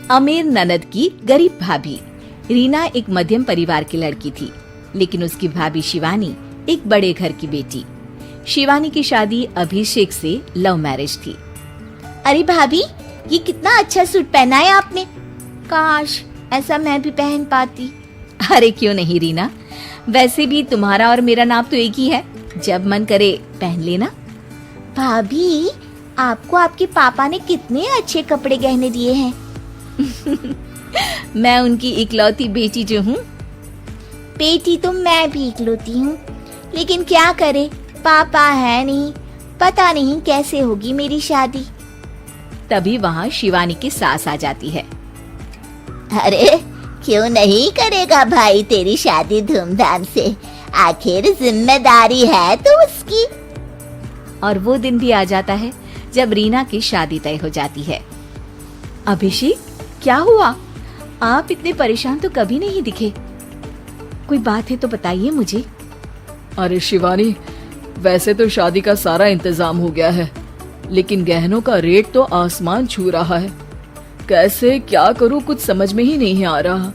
अमीर ननद की गरीब भाभी। रीना एक मध्यम परिवार की लड़की थी, लेकिन उसकी भाभी शिवानी एक बड़े घर की बेटी। शिवानी की शादी अभिषेक से लव मैरिज थी। अरे भाभी, ये कितना अच्छा सूट पहना है आपने। काश ऐसा मैं भी पहन पाती। अरे क्यों नहीं रीना, वैसे भी तुम्हारा और मेरा नाम तो एक ही है, जब मन करे पहन लेना। भाभी, आपको आपके पापा ने कितने अच्छे कपड़े गहने दिए हैं। मैं उनकी इकलौती बेटी जो हूँ। बेटी तो मैं भी इकलौती हूँ, लेकिन क्या करे, पापा है नहीं, पता नहीं कैसे होगी मेरी शादी। तभी वहाँ शिवानी की सास आ जाती है। अरे क्यों नहीं करेगा भाई तेरी शादी धूमधाम से, आखिर जिम्मेदारी है तो उसकी। और वो दिन भी आ जाता है जब रीना की शादी तय हो जाती है। अभिषेक, क्या हुआ? आप इतने परेशान तो कभी नहीं दिखे। कोई बात है तो बताइए मुझे। अरे शिवानी, वैसे तो शादी का सारा इंतजाम हो गया है, लेकिन गहनों का रेट तो आसमान छू रहा है। कैसे क्या करूं, कुछ समझ में ही नहीं आ रहा।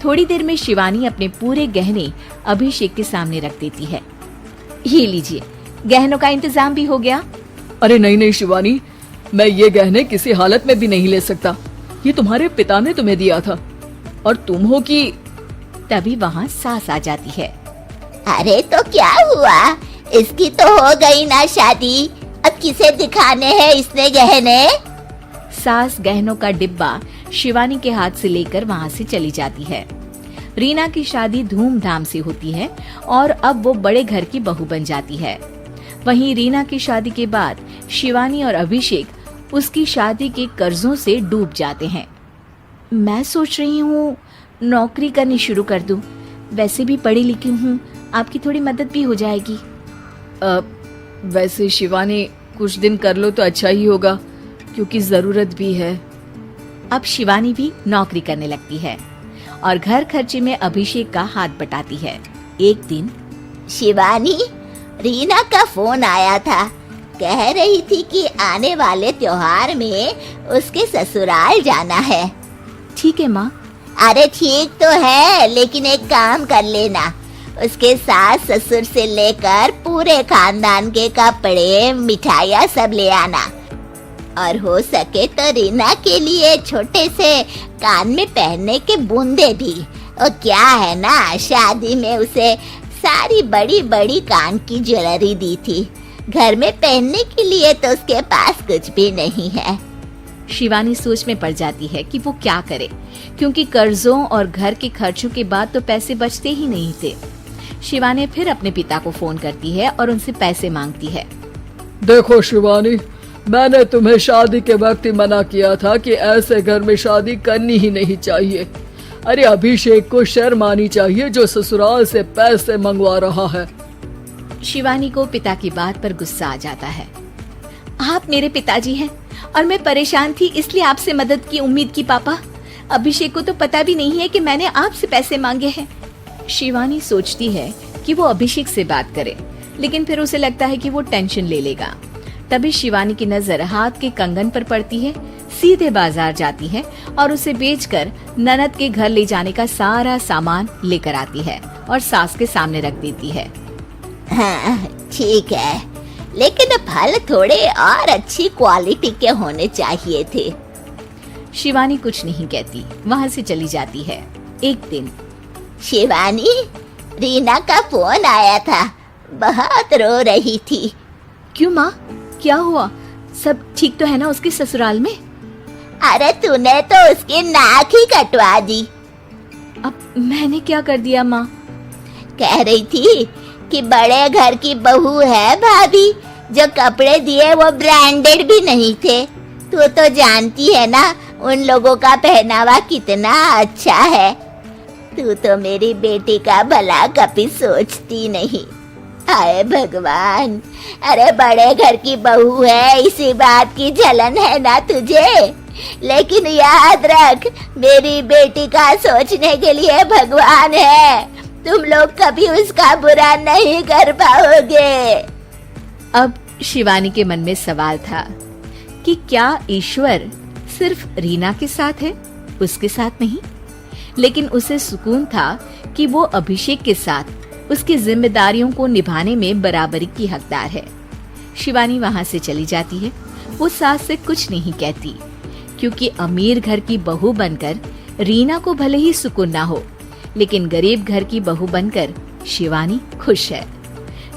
थोड़ी देर में शिवानी अपने पूरे गहने अभिषेक के सामने रख देती है। ये लीजिए, गहनों का इंतजाम भी हो गया। अरे नहीं नहीं शिवानी, मैं ये गहने किसी हालत में भी नहीं ले सकता। ये तुम्हारे पिता ने तुम्हें दिया था, और तुम हो कि। तभी वहाँ सास आ जाती है। अरे तो क्या हुआ, इसकी तो हो गई ना शादी, अब किसे दिखाने हैं इसने गहने। सास गहनों का डिब्बा शिवानी के हाथ से लेकर वहाँ से चली जाती है। रीना की शादी धूमधाम से होती है और अब वो बड़े घर की बहू बन जाती है। वहीं रीना की शादी के बाद शिवानी और अभिषेक उसकी शादी के कर्जों से डूब जाते हैं। मैं सोच रही हूँ नौकरी करनी शुरू कर दूं। वैसे भी पढ़ी लिखी हूँ, आपकी थोड़ी मदद भी हो जाएगी। वैसे शिवानी, कुछ दिन कर लो तो अच्छा ही होगा, क्योंकि जरूरत भी है। अब शिवानी भी नौकरी करने लगती है और घर खर्चे में अभिषेक का हाथ बटाती है। एक दिन शिवानी, रीना का फोन आया था, कह रही थी कि आने वाले त्योहार में उसके ससुराल जाना है। ठीक है माँ। अरे ठीक तो है, लेकिन एक काम कर लेना, उसके सास ससुर से लेकर पूरे खानदान के कपड़े मिठाइयाँ सब ले आना, और हो सके तो रीना के लिए छोटे से कान में पहनने के बूंदे भी। और क्या है ना, शादी में उसे सारी बड़ी बड़ी कान की ज्वेलरी दी थी, घर में पहनने के लिए तो उसके पास कुछ भी नहीं है। शिवानी सोच में पड़ जाती है कि वो क्या करे, क्योंकि कर्जों और घर के खर्चों के बाद तो पैसे बचते ही नहीं थे। शिवानी फिर अपने पिता को फोन करती है और उनसे पैसे मांगती है। देखो शिवानी, मैंने तुम्हें शादी के वक्त ही मना किया था कि ऐसे घर में शादी करनी ही नहीं चाहिए। अरे अभिषेक को शर्म आनी चाहिए जो ससुराल से पैसे मंगवा रहा है। शिवानी को पिता की बात पर गुस्सा आ जाता है। आप मेरे पिताजी हैं और मैं परेशान थी, इसलिए आपसे मदद की उम्मीद की पापा। अभिषेक को तो पता भी नहीं है कि मैंने आपसे पैसे मांगे हैं। शिवानी सोचती है कि वो अभिषेक से बात करे, लेकिन फिर उसे लगता है कि वो टेंशन ले लेगा। तभी शिवानी की नजर हाथ के कंगन पर पड़ती है। सीधे बाजार जाती है और उसे बेचकर ननद के घर ले जाने का सारा सामान लेकर आती है और सास के सामने रख देती है। हाँ ठीक है, लेकिन फल थोड़े और अच्छी क्वालिटी के होने चाहिए थे। शिवानी कुछ नहीं कहती, वहाँ से चली जाती है। एक दिन शिवानी, रीना का फोन आया था, बहुत रो रही थी। क्यों माँ, क्या हुआ? सब ठीक तो है ना उसके ससुराल में? अरे तूने तो उसकी नाक ही कटवा दी। अब मैंने क्या कर दिया माँ? कह रही थी कि बड़े घर की बहू है भाभी, जो कपड़े दिए वो ब्रांडेड भी नहीं थे। तू तो जानती है ना उन लोगों का पहनावा कितना अच्छा है। तू तो मेरी बेटी का भला कभी सोचती नहीं। हाय भगवान, अरे बड़े घर की बहू है, इसी बात की जलन है ना तुझे, लेकिन याद रख मेरी बेटी का सोचने के लिए भगवान है। तुम लोग कभी उसका बुरा नहीं कर पाओगे। अब शिवानी के मन में सवाल था कि क्या ईश्वर सिर्फ रीना के साथ है, उसके साथ नहीं। लेकिन उसे सुकून था कि वो अभिषेक के साथ उसकी जिम्मेदारियों को निभाने में बराबरी की हकदार है। शिवानी वहां से चली जाती है। वो सास से कुछ नहीं कहती, क्योंकि अमीर घर की बहू बनकर रीना को भले ही सुकून ना हो, लेकिन गरीब घर की बहू बनकर शिवानी खुश है।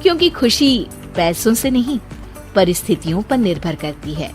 क्योंकि खुशी पैसों से नहीं, परिस्थितियों पर निर्भर करती है।